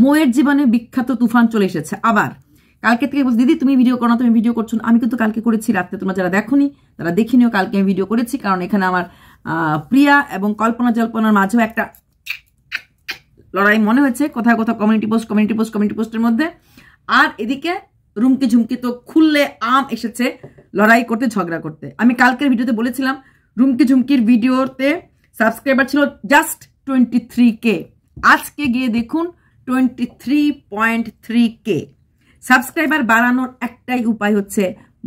মৌয়ের জীবনে বিখ্যাত তুফান চলে এসেছে আবার। কালকে থেকে বলছি দিদি তুমি ভিডিও করো না, তুমি ভিডিও করছো না। আমি কিন্তু কালকে করেছি রাত্রে, তোমরা যারা দেখোনি তারা দেখিনিও, কালকে আমি ভিডিও করেছি। কারণ এখানে আমার প্রিয়া এবং কল্পনা জল্পনার মাঝেও একটা লড়াই মনে হয়েছে, কোথাও কোথাও কমিউনিটি পোস্টের মধ্যে। আর এদিকে রুমকি ঝুমকি তো খুললে আম এসেছে লড়াই করতে, ঝগড়া করতে। আমি কালকের ভিডিওতে বলেছিলাম রুমকি ঝুমকির ভিডিওতে সাবস্ক্রাইবার ছিল জাস্ট 23K, আজকে গিয়ে দেখুন 23.3K। সাবস্ক্রাইবার বাড়ানোর একটাই উপায় হচ্ছে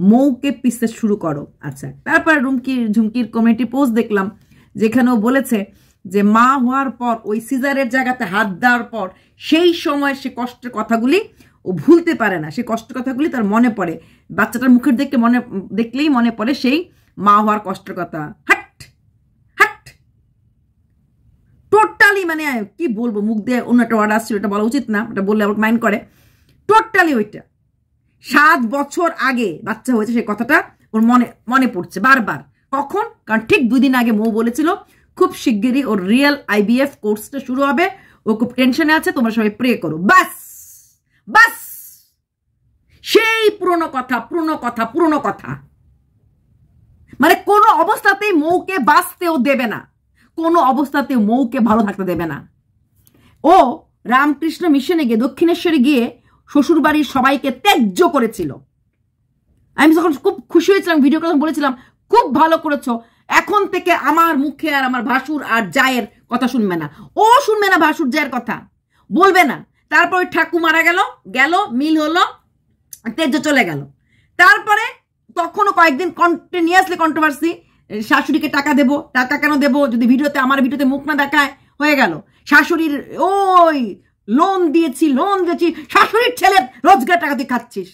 মৌকে পিসতে শুরু করো। আচ্ছা, তারপর রুমকি ঝুমকির কমিউনিটি পোস্ট দেখলাম যেখানেও বলেছে যে মা হওয়ার পর ওই সিজারের জায়গাতে হাত দেওয়ার পর সেই সময় সে কষ্টের কথাগুলি ও ভুলতে পারে না, সেই কষ্টের কথাগুলি তার মনে পড়ে। বাচ্চাটার মুখের দেখলেই মনে পড়ে সেই মা হওয়ার কষ্টের কথা। হাট হাট টোটালি, মানে কি বলবো, মুখ দিয়ে অন্য একটা ওয়ার্ড আসছিল, এটা বলা উচিত না, ওটা বললে আবার মাইন্ড করে। টোটালি ওইটা 7 বছর আগে বাচ্চা হয়েছে সেই কথাটা ওর মনে পড়ছে বারবার। কখন? কারণ ঠিক 2 দিন আগে মৌ বলেছিল খুব শিগগিরই ওর রিয়েল IVF কোর্সটা শুরু হবে, ও খুব টেনশনে আছে, তোমরা সবাই প্রে করো। বাস বাস, সেই পুরনো কথা। মানে কোনো অবস্থাতেই মৌকে বাঁচতেও দেবে না, কোনো অবস্থাতেও মৌকে ভালো থাকতে দেবে না। ও রামকৃষ্ণ মিশনে গিয়ে দক্ষিণেশ্বরে গিয়ে শ্বশুর বাড়ির সবাইকে ত্যায্য করেছিল। আমি যখন খুব খুশি হয়েছিলাম, ভিডিও করে বলেছিলাম খুব ভালো করেছো, এখন থেকে আমার মুখে আর আমার ভাসুর আর জায়ের কথা শুনবে না। ও শুনবে না ভাসুর জায়ের কথা, বলবে না। তারপর ওই ঠাকু মারা গেল, মিল হলো, তেজ চলে গেল। তারপরে তখনও কয়েকদিন কন্টিনিউয়াসলি কন্ট্রোভার্সি, শাশুড়িকে টাকা দেবো, টাকা কেন দেবো যদি আমার ভিডিওতে মুখ না দেখায়, হয়ে গেল। শাশুড়ির ওই লোন দিয়েছি, শাশুড়ির ছেলে রোজগার টাকা তুই খাচ্ছিস।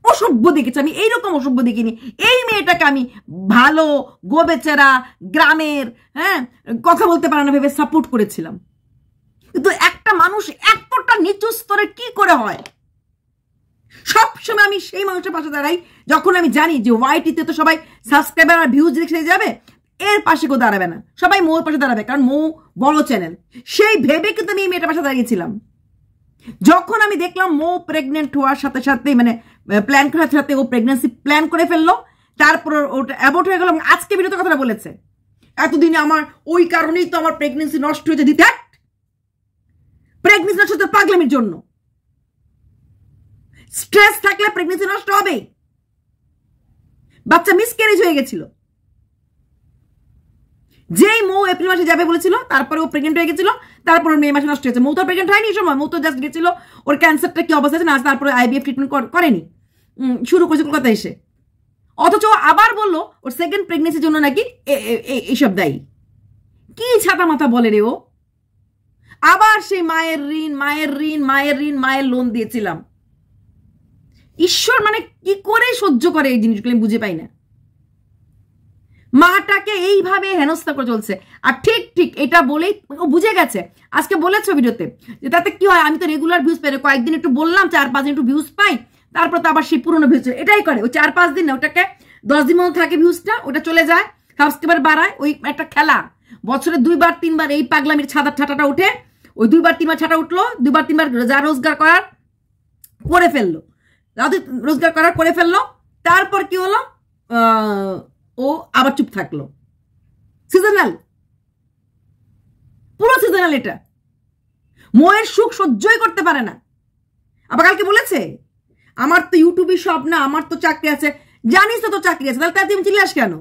অসভ্য দেখেছি আমি, এইরকম অসভ্য দেখিনি। এই মেয়েটাকে আমি ভালো গোবেচারা গ্রামের, কথা বলতে পারে না ভেবে সাপোর্ট করেছিলাম। কিন্তু একটা মানুষ এতটা নিচু স্তরে কি করে হয়? সবসময় আমি সেই মানুষের পাশে দাঁড়াই যখন আমি জানি যে ওয়াইটিতে তো সবাই সাবস্ক্রাইবার আর ভিউজ দেখে যাবে, এর পাশে কেউ দাঁড়াবে না, সবাই মৌর পাশে দাঁড়াবে, কারণ মৌ বড় চ্যানেল। সেই ভেবে কিন্তু আমি এই মেয়েটার পাশে দাঁড়িয়েছিলাম। যখন আমি দেখলাম মৌ প্রেগনেন্ট হওয়ার সাথে সাথে, মানে প্ল্যান করার সাথে ও প্রেগনেন্সি প্ল্যান করে ফেললো, তারপর ওটা অ্যাবর্ট হয়ে গেল। আজকে ভিডিওতে কথাটা বলেছে, এতদিনে আমার ওই কারণেই তো আমার প্রেগনেন্সি নষ্ট হয়েছে। দিতে প্রেগনেন্সি নষ্ট হতে পাগলামির জন্য। স্ট্রেস থাকলে প্রেগনেন্সি নষ্ট হবে। বাচ্চা মিসক্যারেজ হয়ে গেছিল, যেই মৌ এপ্রিল মাসে যাবে বলেছিল, তারপরে ও প্রেগনেন্ট হয়ে গেছিল, তারপর মে মাসে নষ্ট হয়েছে। মৌ তো প্রেগনেন্ট হয়নি সময়, মৌ তো জাস্ট গেছিল ওর ক্যান্সারটা কি অবস্থা আছে না, তারপরে IVF ট্রিটমেন্ট করেনি, শুরু করেছে কলকাতা এসে। অথচ আবার বললো ওর সেকেন্ড প্রেগনেন্সির জন্য নাকি এইসব দায়ী। কি ছাতা মাথা বলে রে ও। আবার সেই মায়ের লোন দিয়েছিলাম। ঈশ্বর মানে কি করে সহ্য করে এই জিনিসগুলো আমি বুঝে পাই না। মাটাকে এইভাবে হেনস্থা করে চলছে। আর ঠিক এটা বলেই ও বুঝে গেছে। আজকে বলেছো ভিডিওতে যে তাতে কি হয়, আমি তো রেগুলার ভিউজ পাই, কয়েকদিন একটু বললাম 4-5 দিন একটু ভিউজ পাই, তারপর তো আবার সেই পুরোনো ভিউজ এটাই করে। ওই 4-5 দিন না, ওটাকে 10 দিন মতো থাকে ভিউজটা, ওটা চলে যায়, সাবস্ক্রাইবার বাড়ায়। ওই একটা খেলা, বছরে 2-3 এই পাগলামির ছাটাটা উঠে, ওই 2-3 ছাটা উঠলো, 2-3 যা রোজগার করার করে ফেললো, করে ফেললো। তারপর কি হলো, ও আবার চুপ থাকলো। সিজনাল, পুরো সিজনাল। এটা মৌয়ের সুখ সহ্যই করতে পারে না। আবার কালকে বলেছে আমার তো ইউটিউবে সব না, আমার তো চাকরি আছে। জানিস তো তোর চাকরি আছে, তাহলে তুমি চিল্লাস কেন?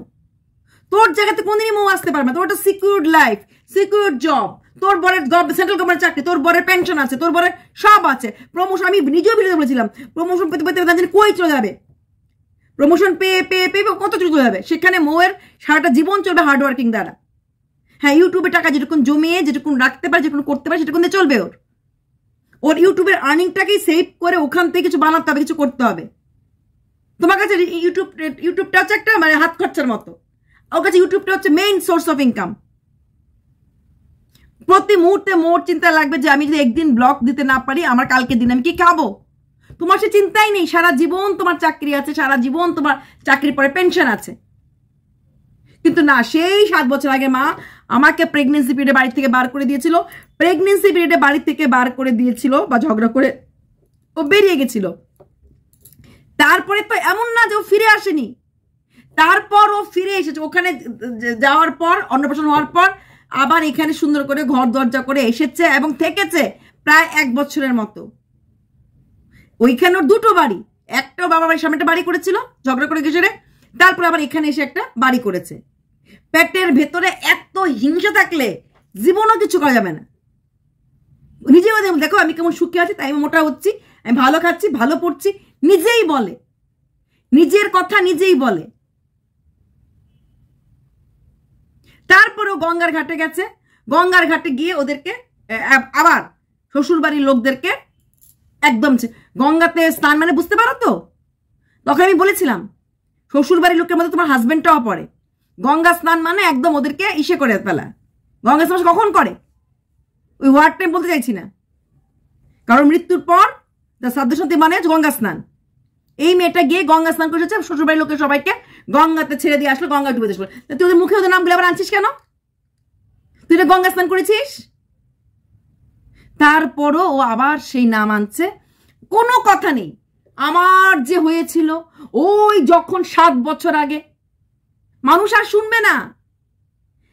তোর জায়গাতে কোনদিনই মৌ আসতে পারবে না। তোর একটা সিকিউরড লাইফ, সিকিউরড জব, তোর বরের সেন্ট্রাল গভর্নমেন্ট চাকরি, তোর বরের পেনশন আছে, তোর বরের সব আছে, প্রমোশন। আমি নিজেও ভিডিওতে বলেছিলাম প্রমোশন পেতে কই চলে যাবে, প্রমোশন পেয়ে কত চলে যাবে। সেখানে মৌয়ের সারাটা জীবন চলবে হার্ডওয়ার্কিং দ্বারা। হ্যাঁ, ইউটিউবে টাকা যেটুকুন জমিয়ে, যেটুকুন রাখতে পারে, যেটুকুন করতে পারে, সেটুকুন দিয়ে চলবে। ওর ইউটিউবের আর্নিংটাকেই সেভ করে ওখান থেকে কিছু বানাতে হবে, কিছু করতে হবে। তোমার কাছে ইউটিউবটা হচ্ছে একটা মানে হাত খরচার মতো, ওর কাছে ইউটিউবটা হচ্ছে মেইন সোর্স অফ ইনকাম। প্রতি মুহূর্তে মোর চিন্তা লাগবে যে আমি যদি একদিন ব্লগ দিতে না পারি, আমার কালকের দিন আমি কি খাবো। তোমার সে চিন্তাই নেই, সারা জীবন তোমার চাকরি আছে, সারা জীবন তোমার চাকরির পরে পেনশন আছে। কিন্তু না, সেই 7 বছর আগে মা আমাকে প্রেগনেন্সি পিরিয়ডে বাড়ি থেকে বার করে দিয়েছিল, প্রেগনেন্সি পিরিয়ডে বাড়ি থেকে বার করে দিয়েছিল বা ঝগড়া করে ও বেরিয়ে গেছিল। তারপরে তো এমন না যে ও ফিরে আসেনি, তারপর ও ফিরে এসেছে। ওখানে যাওয়ার পর, অন্নপ্রাশন হওয়ার পর আবার এখানে সুন্দর করে ঘর দরজা করে এসেছে এবং থেকেছে প্রায় 1 বছরের মতো। ওইখানে ওর 2টো বাড়ি, একটা বাবা বাড়ির সামনে একটা বাড়ি করেছিল ঝগড়া করে গেছে, তারপর আবার এখানে এসে একটা বাড়ি করেছে। পেটের ভেতরে এত হিংসা থাকলে জীবনও কিছু করা যাবে না। নিজেও দেখো আমি কেমন সুখী আছি, তাই আমি মোটা হচ্ছি, আমি ভালো খাচ্ছি, ভালো পড়ছি, নিজেই বলে, নিজের কথা নিজেই বলে। তারপরেও গঙ্গার ঘাটে গেছে, গঙ্গার ঘাটে গিয়ে ওদেরকে আবার শ্বশুর বাড়ির লোকদেরকে একদম গঙ্গাতে স্নান মানে বুঝতে পারো তো, তখন আমি বলেছিলাম শ্বশুর বাড়ির লোকের মধ্যে তোমার হাজবেন্ডটাও পড়ে। গঙ্গা স্নান মানে একদম ওদেরকে ইসে করে ফেলা। গঙ্গা স্নান কখন করে ওই ওয়ার্ডটা আমি বলতে চাইছি না, কারণ মৃত্যুর পর শ্রাদ্ধ শান্তি মানে গঙ্গা স্নান। এই মেয়েটা গিয়ে গঙ্গা স্নান করেছে, শ্বশুর বাড়ির লোকের সবাইকে গঙ্গাতে ছেড়ে দিয়ে আসলো, গঙ্গা ডুবে আসলো। তুই ওদের মুখে ওদের নামগুলো আবার আনছিস কেন? তুই গঙ্গা স্নান করেছিস? তারপরও ও আবার সেই নাম আনছে। কোনো কথা নেই আমার যে হয়েছিল ওই যখন 7 বছর আগে, মানুষ আর শুনবে না।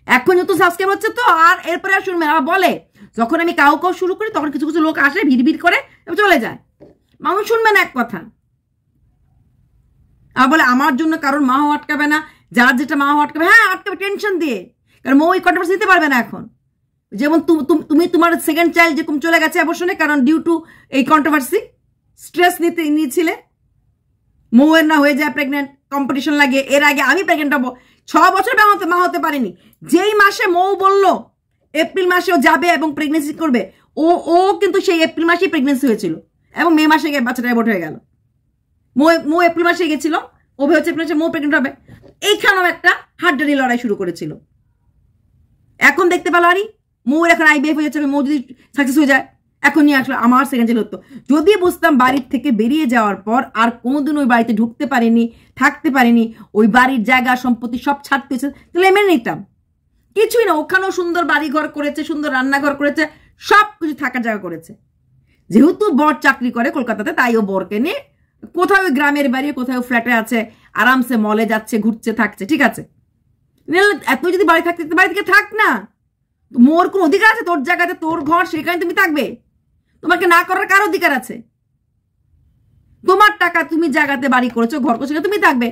এখন যত সাবস্ক্রাইব হচ্ছে তো আর এরপরে আর শুনবে না। বলে যখন আমি কাউ শুরু করি তখন কিছু কিছু লোক আসে, ভিড় করে চলে যায়, মানুষ শুনবে না এক কথা। আর বলে আমার জন্য কারোর মা আটকাবে না, যার যেটা মা আটকাবে, হ্যাঁ আটকাবে, টেনশন দিয়ে, কারণ মৌ এই কন্ট্রোভার্সি দিতে পারবে না এখন। যেমন তুমি তোমার সেকেন্ড চাইল্ড যেরকম চলে গেছে অবশ্যই, কারণ ডিউ টু এই কন্ট্রোভার্সি স্ট্রেস নিয়েছিলে। মৌয়ের না হয়ে যায় প্রেগনেন্ট, কম্পিটিশন লাগে। এর আগে আমি প্রেগনেন্ট হবো, 6 বছর মা হতে পারেনি। যেই মাসে মৌ বলল এপ্রিল মাসে ও যাবে এবং প্রেগনেন্সি করবে, ও কিন্তু সেই এপ্রিল মাসেই প্রেগনেন্সি হয়েছিল এবং মে মাসে গিয়ে বাচ্চাটা অ্যাবর্ট হয়ে গেল। মৌ এপ্রিল মাসে গেছিল, ও ভেবেছে এপ্রিল মাসে মৌ প্রেগনেন্ট হবে। এইখানেও একটা হাড্ডারি লড়াই শুরু করেছিল। এখন দেখতে পেল আরে মৌর এখন IVF হয়ে যাচ্ছে, মৌ যদি সাকসেস হয়ে যায় এখন নিয়ে আসলো। আমার সেকেন্ড চাইল্ড হতো, যদি বুঝতাম বাড়ির থেকে বেরিয়ে যাওয়ার পর আর কোনোদিন ওই বাড়িতে ঢুকতে পারিনি, থাকতে পারিনি, ওই বাড়ির জায়গা সম্পত্তি সব ছাড়তে হয়েছে, তাহলে মেনে নিতাম। কিছুই না, ওখানেও সুন্দর বাড়ি ঘর করেছে, সুন্দর রান্নাঘর করেছে, সব কিছু থাকার জায়গা করেছে। যেহেতু বর চাকরি করে কলকাতাতে, তাই ও বরকে নিয়ে কোথাও গ্রামের বাড়ি, কোথাও ফ্ল্যাটে আছে, আরামসে মলে যাচ্ছে, ঘুরছে, থাকছে, ঠিক আছে। এত যদি বাড়ি থাকতে, বাড়ি থেকে থাক না। মোর কোন অধিকার আছে তোর জায়গাতে, তোর ঘর, সেখানে তুমি থাকবে? তোমাকে না করার কার অধিকার আছে? তোমার টাকা, তুমি জায়গাতে বাড়ি করেছো, ঘর করেছো, তুমি থাকবে।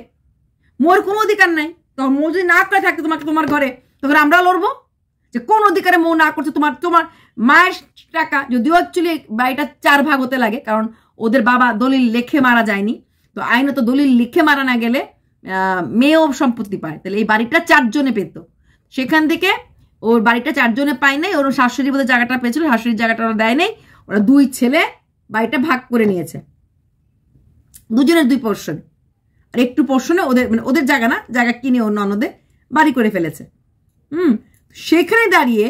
মোর কোনো অধিকার নাই। তো মৌ যদি না করে থাকতে তোমাকে তোমার ঘরে, তখন আমরা লড়বো যে কোন অধিকারে মৌ না করছে। তোমার মায়ের টাকা, যদিও অ্যাকচুয়ালি বাড়িটা 4 ভাগ হতে লাগে, কারণ ওদের বাবা দলিল লিখে মারা যায়নি, তো আইনত দলিল লিখে মারা না গেলে মেয়েও সম্পত্তি পায়। তাহলে এই বাড়িটা 4 জনে পেত, সেখান থেকে ওর বাড়িটা 4 জনে পায় নাই। ওর শাশুড়ি বোধহয় জায়গাটা পেয়েছিল, শাশুড়ির জায়গাটা ওরা দেয় নাই। ওরা 2 ছেলে বাড়িটা ভাগ করে নিয়েছে, 2 জনের 2 পোর্শন। আর একটু পোর্শনে ওদের, মানে ওদের জায়গা না, জায়গা কিনে অন্য অন্যদের বাড়ি করে ফেলেছে। সেখানে দাঁড়িয়ে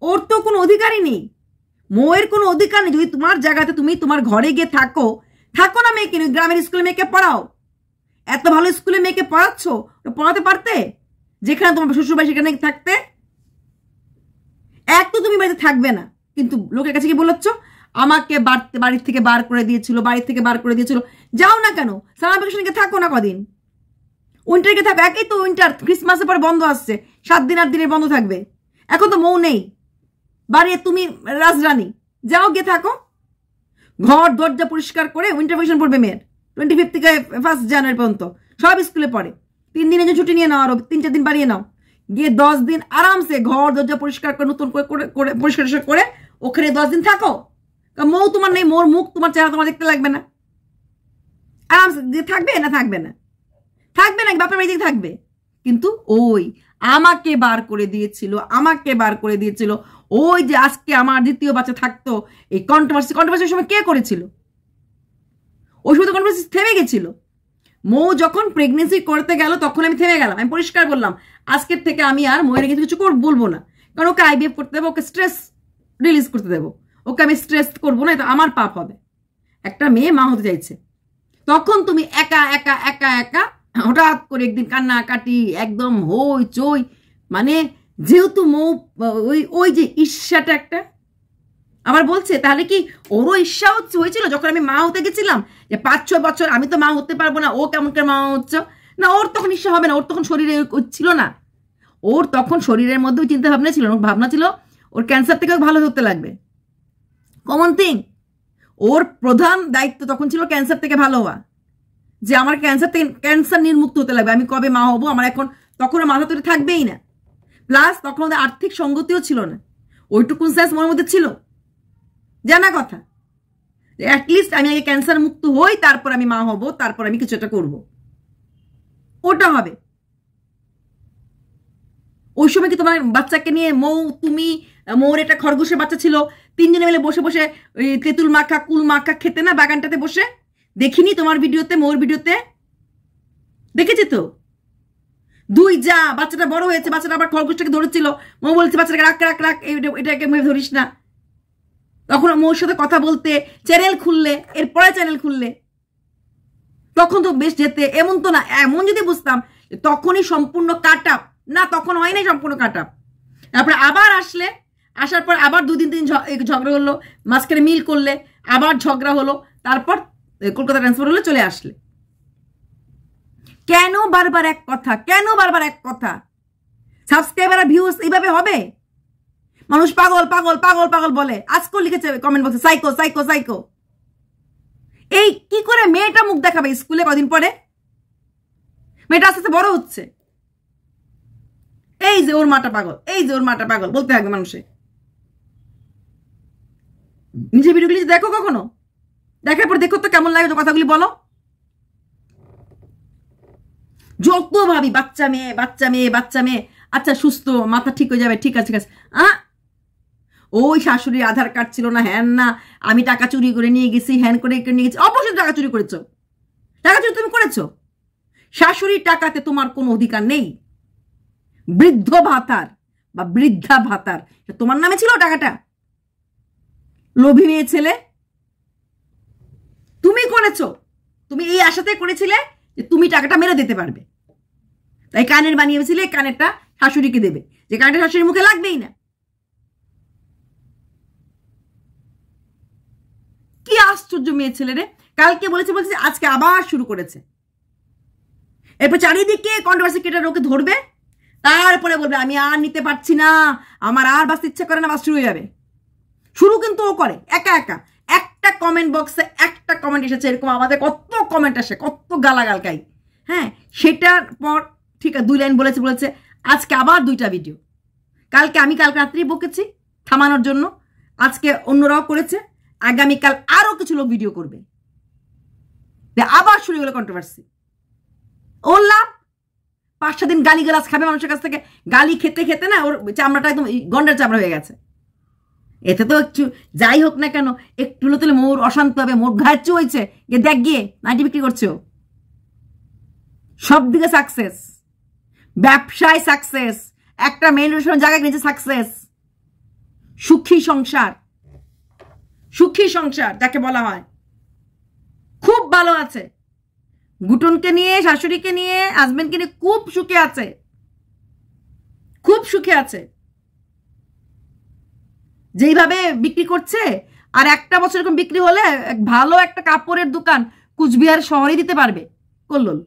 ওর তো কোনো অধিকারই নেই, মৌয়ের কোনো অধিকার নেই। যদি তোমার জায়গাতে তুমি তোমার ঘরে গিয়ে থাকো না, মেয়েকে গ্রামের স্কুলে মেয়েকে পড়াও। এত ভালো স্কুলে মেয়েকে পড়াচ্ছ, পড়াতে পারতে, যেখানে তোমার শ্বশুরবাড়ি সেখানে থাকতে। এক তো তুমি বাড়িতে থাকবে না, কিন্তু লোকের কাছে কি বলেছ, আমাকে বাড়ির থেকে বার করে দিয়েছিল, বাড়ির থেকে বার করে দিয়েছিল। যাও না কেন, সামার ভ্যাকেশনে থাকো না কদিন, উইন্টারকে থাকো। একই তো উইন্টার, ক্রিসমাসের পর বন্ধ আসছে, 7 দিন 8 দিনের বন্ধ থাকবে। এখন তো মৌ নেই বাড়ি, তুমি রাজরানী, যাও গিয়ে থাকো। ঘর দরজা পরিষ্কার করে উইন্টার ভ্যাকেশন পড়বে মেয়ের, 25 থেকে 1 জানুয়ারি পর্যন্ত সব স্কুলে পড়ে। 3 দিনের জন্য ছুটি নিয়ে নাও, আরো 3-4 দিন বাড়িয়ে নাও, গিয়ে 10 দিন আরামসে ঘর দরজা পরিষ্কার করে নতুন করে পরিষ্কার করে ওখানে 10 দিন থাকো। মৌ তোমার নেই, মোর মুখ তোমার চেহারা তোমার দেখতে লাগবে না, আরামসে থাকবে না, থাকবে না, থাকবে না, বাপের বাড়িতে থাকবে। কিন্তু ওই আমাকে বার করে দিয়েছিল, ওই যে আজকে আমার দ্বিতীয় বাচ্চা থাকতো, এই কন্ট্রোভার্সি সময় কে করেছিল? ওই সময় তো কন্ট্রোভার্সি থেমে গেছিল। মৌ যখন প্রেগনেন্সি করতে গেল তখন আমি থেমে গেলাম। আমি পরিষ্কার বললাম আজকের থেকে আমি আর মৌয়ের কিছু বলবো না, কারণ ওকে IVF করতে দেবো, ওকে স্ট্রেস রিলিজ করতে দেবো, ওকে আমি স্ট্রেস করবো না, এটা আমার পাপ হবে। একটা মেয়ে মা হতে চাইছে, তখন তুমি একা হঠাৎ করে একদিন কান্নাকাটি, একদম হই চই, মানে যেহেতু মৌ ওই ওই যে ঈর্ষাটা একটা আবার বলছে, তাহলে কি ওরও ঈর্ষা হয়েছিল যখন আমি মা হতে গেছিলাম, যে 5-6 বছর আমি তো মা হতে পারবো না, ও কেমন করে মা হচ্ছে না? ওর তখন ঈর্ষা হবে না, ওর তখন শরীরে ছিল না, ওর তখন শরীরের মধ্যে চিন্তা ভাবনা ছিল, ভাবনা ছিল ওর ক্যান্সার থেকে ভালো হতে লাগবে। কমন থিং, ওর প্রধান দায়িত্ব তখন ছিল ক্যান্সার থেকে ভালো হওয়া, যে আমার ক্যান্সার নির্মুক্ত হতে লাগবে, আমি কবে মা হবো, আমার এখন তখন মাথা তৈরি থাকবেই না। প্লাস তখন ওদের আর্থিক সঙ্গতিও ছিল না, ওইটুকুন সেন্স মনের মধ্যে ছিল, জানা কথা অ্যাটলিস্ট আমি আগে ক্যান্সার মুক্ত হই, তারপর আমি মা হব, তারপর আমি কিছু একটা করবো, ওটা হবে। ওই সময় কি তোমার বাচ্চাকে নিয়ে তুমি মৌর একটা খরগোশের বাচ্চা ছিল, 3 জনে মিলে বসে বসে তেঁতুল মাখা কুল মাখা খেতে না বাগানটাতে বসে? দেখিনি তোমার ভিডিওতে, মৌর ভিডিওতে দেখেছি তো। 2 যা, বাচ্চাটা বড় হয়েছে, বাচ্চাটা আবার খরগোশটাকে ধরেছিল, মৌ বলছে বাচ্চাটাকে রাখ রাখ রাখ, এটাকে ধরিস না। তখন মৌর সাথে কথা বলতে, চ্যানেল খুললে, এরপরে চ্যানেল খুললে, তখন তো বেশ যেতে। এমন তো না, এমন যদি বুঝতাম তখনই সম্পূর্ণ কাট আপ, না তখন হয় নাই সম্পূর্ণ কাট আপ। তারপরে আবার আসলে, আসার পর আবার 2 দিন ঝগড়া হলো, মাঝখানে মিল করলে, আবার ঝগড়া হলো, তারপর কলকাতা ট্রান্সফার হলে চলে আসলে। কেন বারবার এক কথা, কেন বারবার এক কথা? সাবস্ক্রাইবার আর ভিউজ এইভাবে হবে? মানুষ পাগল পাগল পাগল পাগল বলে। আজকেও লিখেছে কমেন্ট বক্সে সাইকো সাইকো সাইকো। এই কি করে মেয়েটা মুখ দেখাবে স্কুলে কদিন পরে? মেয়েটা আস্তে আস্তে বড় হচ্ছে, এই যে ওর মাটা পাগল, এই যে ওর মাটা পাগল বলতে থাকবে মানুষে। নিজের ভিডিওগুলি দেখো, কখনো দেখার পর দেখো তো কেমন লাগে, কথাগুলি বলো। যত ভাবি বাচ্চা মেয়ে বাচ্চা মেয়ে বাচ্চা মেয়ে, আচ্ছা সুস্থ, মাথা ঠিক হয়ে যাবে, ঠিক আছে ঠিক আছে। ওই শাশুড়ির আধার কার্ড ছিল না, হ্যান না, আমি টাকা চুরি করে নিয়ে গেছি, হ্যান করে নিয়ে গেছি। অবশ্যই টাকা চুরি করেছো, টাকা চুরি তুমি করেছো। শাশুড়ির টাকাতে তোমার কোনো অধিকার নেই। বৃদ্ধ ভাতার বা বৃদ্ধা ভাতার তোমার নামে ছিল টাকাটা, লোভী মেয়ে ছেলে তুমি করেছো। তুমি এই আশাতে করেছিলে যে তুমি টাকাটা মেরে দিতে পারবে, তাই কানের বানিয়েছিলে, কানেরটা শাশুড়িকে দেবে, যে কানেরটা শাশুড়ির মুখে লাগবেই না। কি আশ্চর্য মেয়ে ছেলে রে! কালকে বলেছে আজকে আবার শুরু করেছে। এরপর চারিদিকে কন্ট্রোভার্সি ক্রিয়েটর ওকে ধরবে, তারপরে বলবে আমি আর নিতে পারছি না, আমার আর বাঁচতে ইচ্ছা করে না, বাস শুরু হয়ে যাবে। শুরু কিন্তু ও করে একা একা। একটা কমেন্ট বক্সে একটা কমেন্ট এসেছে এরকম, আমাদের কত কমেন্ট আসে, কত গালাগাল খাই। হ্যাঁ, সেটার পর ঠিক আছে 2 লাইন বলেছে। আজকে আবার 2টা ভিডিও। কালকে রাত্রেই বকেছি থামানোর জন্য, আজকে অন্যরাও করেছে, আগামীকাল আরো কিছু লোক ভিডিও করবে, আবার শুরু হলো কন্ট্রোভার্সি। ওর লাভ, 5-6 দিন গালি গালাজ খাবে মানুষের কাছ থেকে, গালি খেতে খেতে না ওর চামড়াটা একদম গন্ডার চামড়া হয়ে গেছে। এতে তো একটু যাই হোক না কেন, একটু তুলে মোর অশান্ত হবে, মোর ঘাচ্ছ হয়েছে, দেখ গিয়ে নাইটি বিক্রি করছে, সব দিকে সাকসেস, ব্যবসায় সাকসেস, একটা মেন জায়গায় নিচে সাকসেস, সুখী সংসার, সুখী সংসার যাকে বলা হয়, খুব ভালো আছে। গুটনকে নিয়ে, শাশুড়িকে নিয়ে, হাজবেন্ডকে নিয়ে খুব সুখে আছে, খুব সুখে আছে। যেইভাবে বিক্রি করছে, আর একটা বছর এরকম বিক্রি হলে ভালো একটা কাপড়ের দোকান কুচবিহার শহরে দিতে পারবে। কল্লোল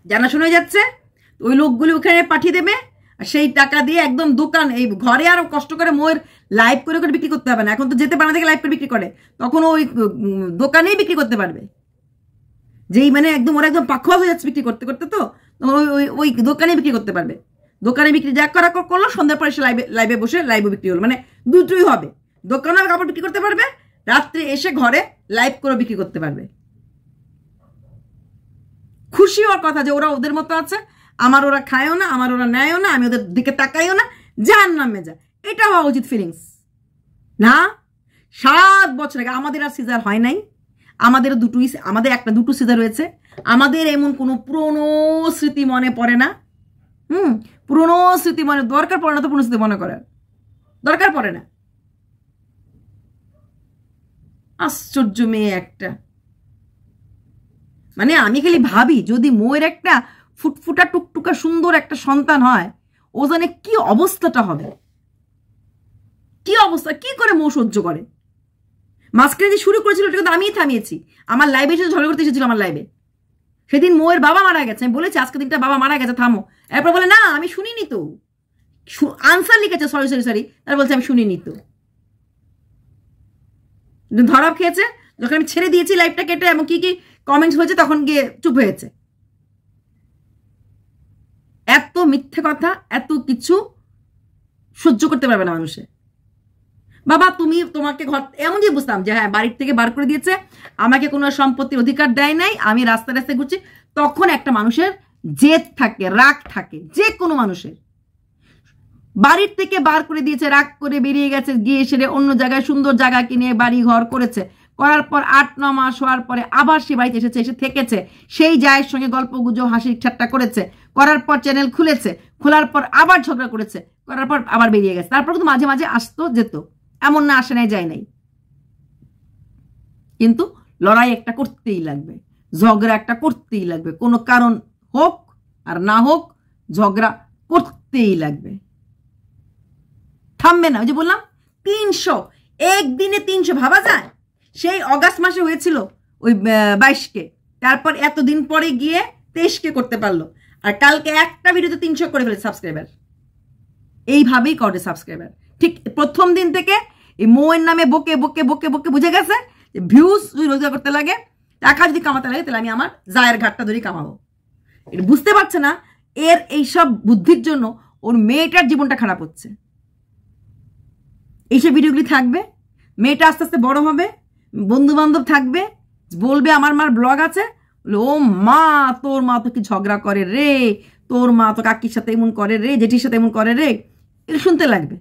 জানাশোনা হয়ে যাচ্ছে, ওই লোকগুলি ওখানে পাঠিয়ে দেবে, আর সেই টাকা দিয়ে একদম দোকান, এই ঘরে আর কষ্ট করে মোয়ের লাইভ করে করে বিক্রি করতে হবে না। এখন তো যেতে পারে থেকে লাইভ করে বিক্রি করে, তখন ওই দোকানেই বিক্রি করতে পারবে। যেই মানে একদম ওরা একদম পাখোয়া হয়ে যাচ্ছে বিক্রি করতে করতে, তো ওই দোকানে বিক্রি করতে পারবে। দোকানে বিক্রি যা করা করলো, সন্ধ্যার পরে এসে লাইভে বসে লাইভও বিক্রি হলো, মানে দুটোই হবে। দোকানেও কাপড় বিক্রি করতে পারবে, রাত্রে এসে ঘরে লাইভ করে বিক্রি করতে পারবে। খুশি হওয়ার কথা যে ওরা ওদের মতো আছে, আমার ওরা খায়ও না, আমার ওরা নেয়ও না, আমি ওদের দিকে তাকাইও না, জাহান্নামে যা। এটা হওয়া উচিত ফিলিংস না। 7 বছর আগে আমাদের আর সিজার হয় নাই, আমাদের একটা দুটো সিজার হয়েছে, আমাদের এমন কোনো পুরনো স্মৃতি মনে পড়ে না। পুরনো স্মৃতি মনে দরকার পড়ে না, তো পুরনো স্মৃতি মনে করার দরকার পড়ে না। আশ্চর্য মেয়ে একটা। মানে আমি খালি ভাবি, যদি মোয়ের একটা ফুটফুটা টুকটুকা সুন্দর একটা সন্তান হয়, ও জানে কি অবস্থাটা হবে, কি অবস্থা, কি করে মৌ সহ্য করে। মাঝখানে যে শুরু করেছিল ওটা কিন্তু আমিই থামিয়েছি। আমার লাইভে এসে ঝগড়া করতে এসেছিল আমার লাইভে। সেদিন মৌয়ের বাবা মারা গেছে, আমি বলেছি আজকে দিনটা বাবা মারা গেছে, থামো। এরপর বলে না আমি শুনিনি তো, আনসার লিখেছে সরি সরি সরি, তার বলছে আমি শুনিনি তো। ধরা খেয়েছে যখন আমি ছেড়ে দিয়েছি লাইভটা কেটে, এবং কি কি কমেন্টস হয়েছে তখন গিয়ে চুপ হয়েছে। এত মিথ্যে কথা, এত কিছু সহ্য করতে পারবে না মানুষে। বাবা তুমি তোমাকে ঘর এমন যে বুঝতাম যে হ্যাঁ বাড়ির থেকে বার করে দিয়েছে, আমাকে কোনো সম্পত্তির অধিকার দেয় নাই, আমি রাস্তায় রাস্তায় ঘুরছি, তখন একটা মানুষের জেদ থাকে, রাগ থাকে, যে কোনো মানুষের। বাড়ির থেকে বার করে দিয়েছে, রাগ করে বেরিয়ে গেছে, গিয়ে সেরে অন্য জায়গায় সুন্দর জায়গা কিনে বাড়ি ঘর করেছে, করার পর 8-9 মাস হওয়ার পরে আবার সে বাড়িতে এসেছে, এসে থেকেছে, সেই জায়ের সঙ্গে গল্প গুজব হাসি ঠাট্টা করেছে, করার পর চ্যানেল খুলেছে, খোলার পর আবার ঝগড়া করেছে, করার পর আবার বেরিয়ে গেছে। তারপর কিন্তু মাঝে মাঝে আসতো যেত, এমন না আসে নাই যায় নাই, কিন্তু লড়াই একটা করতেই লাগবে, ঝগড়া একটা করতেই লাগবে, কোনো কারণ হোক আর না হোক ঝগড়া করতেই লাগবে, থামবে না। ওই যে বললাম 300 একদিনে 300 ভাবা যায়। সেই অগাস্ট মাসে হয়েছিল ওই 22কে, তারপর এতদিন পরে গিয়ে 23কে করতে পারলো, আর কালকে একটা ভিডিওতে 300 করে ফেলেছে সাবস্ক্রাইবার। এইভাবেই করে সাবস্ক্রাইবার। ঠিক প্রথম দিন থেকে এই মৌয়ের নামে বকে বকে বকে বকে বুঝে গেছে যে ভিউজ যদি রোজগার করতে লাগে, টাকা যদি কামাতে লাগে, তাহলে আমি আমার জায়ের ঘাটটা ধরেই কামাবো। এটা বুঝতে পারছে না, এর এইসব বুদ্ধির জন্য ওর মেয়েটার জীবনটা খারাপ হচ্ছে। এইসব ভিডিওগুলি থাকবে, মেয়েটা আস্তে আস্তে বড় হবে, বন্ধু বান্ধব থাকবে, বলবে আমার মার ব্লগ আছে, ও মা তোর মা তো কি ঝগড়া করে রে, তোর মা তো কাকির সাথে এমন করে রে, জেঠির সাথে এমন করে রে, এটা শুনতে লাগবে।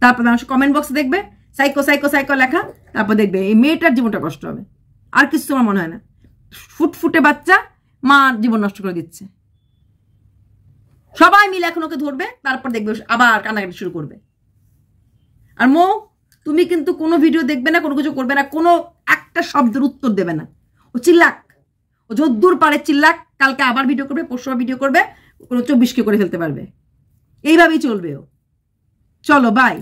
তারপর মানুষ কমেন্ট বক্সে দেখবে সাইকো সাইকো সাইকো লেখা, তারপর দেখবে এই মেয়েটার জীবনটা কষ্ট হবে। আর কিছু তোমার মনে হয় না, ফুটফুটে বাচ্চা মার জীবন নষ্ট করে দিচ্ছে। সবাই মিলে এখন ওকে ধরবে, তারপর দেখবে আবার কান্নাকাটি শুরু করবে। আর মৌ তুমি কিন্তু কোনো ভিডিও দেখবে না, কোনো কিছু করবে না, কোনো একটা শব্দের উত্তর দেবে না। ও চিল্লাক, ও যদ্দূর পারে চিল্লাক, কালকে আবার ভিডিও করবে, পরশু ভিডিও করবে, কোনো 24কে করে ফেলতে পারবে। এইভাবেই চলবে ও। চলো বাই।